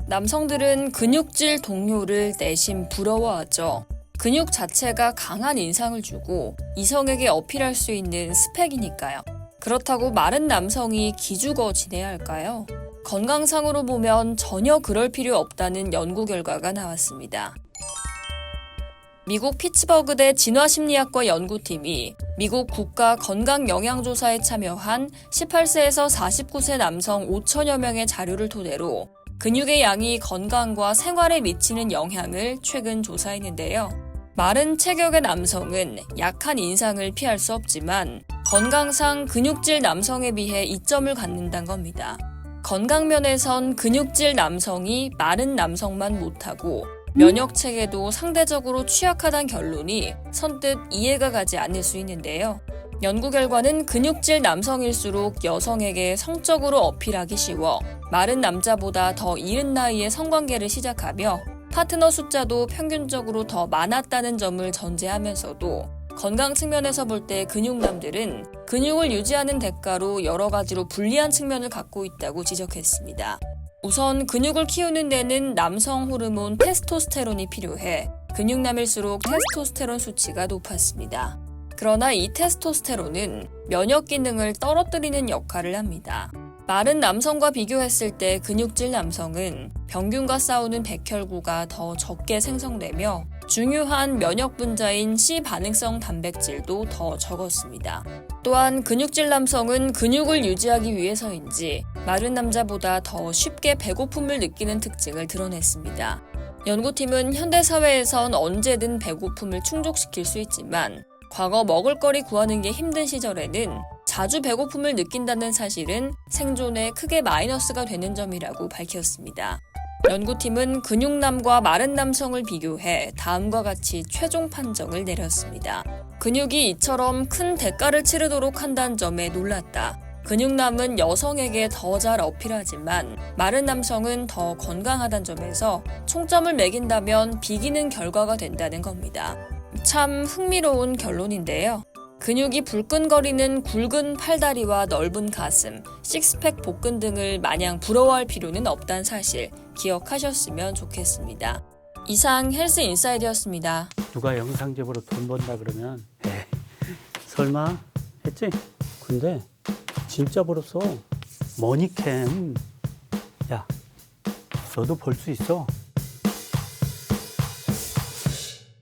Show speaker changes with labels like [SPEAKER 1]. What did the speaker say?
[SPEAKER 1] 남성들은 근육질 동료를 내심 부러워하죠. 근육 자체가 강한 인상을 주고 이성에게 어필할 수 있는 스펙이니까요. 그렇다고 마른 남성이 기죽어 지내야 할까요? 건강상으로 보면 전혀 그럴 필요 없다는 연구 결과가 나왔습니다. 미국 피츠버그대 진화심리학과 연구팀이 미국 국가건강영양조사에 참여한 18세에서 49세 남성 5천여 명의 자료를 토대로 근육의 양이 건강과 생활에 미치는 영향을 최근 조사했는데요. 마른 체격의 남성은 약한 인상을 피할 수 없지만 건강상 근육질 남성에 비해 이점을 갖는다는 겁니다. 건강면에선 근육질 남성이 마른 남성만 못하고 면역체계도 상대적으로 취약하다는 결론이 선뜻 이해가 가지 않을 수 있는데요. 연구 결과는 근육질 남성일수록 여성에게 성적으로 어필하기 쉬워 마른 남자보다 더 이른 나이에 성관계를 시작하며 파트너 숫자도 평균적으로 더 많았다는 점을 전제하면서도 건강 측면에서 볼 때 근육남들은 근육을 유지하는 대가로 여러 가지로 불리한 측면을 갖고 있다고 지적했습니다. 우선 근육을 키우는 데는 남성 호르몬 테스토스테론이 필요해 근육남일수록 테스토스테론 수치가 높았습니다. 그러나 이 테스토스테론은 면역 기능을 떨어뜨리는 역할을 합니다. 마른 남성과 비교했을 때 근육질 남성은 병균과 싸우는 백혈구가 더 적게 생성되며 중요한 면역 분자인 C 반응성 단백질도 더 적었습니다. 또한 근육질 남성은 근육을 유지하기 위해서인지 마른 남자보다 더 쉽게 배고픔을 느끼는 특징을 드러냈습니다. 연구팀은 현대사회에선 언제든 배고픔을 충족시킬 수 있지만 과거 먹을거리 구하는 게 힘든 시절에는 자주 배고픔을 느낀다는 사실은 생존에 크게 마이너스가 되는 점이라고 밝혔습니다. 연구팀은 근육남과 마른 남성을 비교해 다음과 같이 최종 판정을 내렸습니다. 근육이 이처럼 큰 대가를 치르도록 한다는 점에 놀랐다. 근육남은 여성에게 더 잘 어필하지만 마른 남성은 더 건강하다는 점에서 총점을 매긴다면 비기는 결과가 된다는 겁니다. 참 흥미로운 결론인데요. 근육이 불끈거리는 굵은 팔다리와 넓은 가슴, 식스팩 복근 등을 마냥 부러워할 필요는 없다는 사실 기억하셨으면 좋겠습니다. 이상 헬스 인사이드였습니다.
[SPEAKER 2] 누가 영상 제보로 돈 번다 그러면 에이 설마 했지? 근데 진짜 벌었어. 머니캠. 야 너도 벌 수 있어.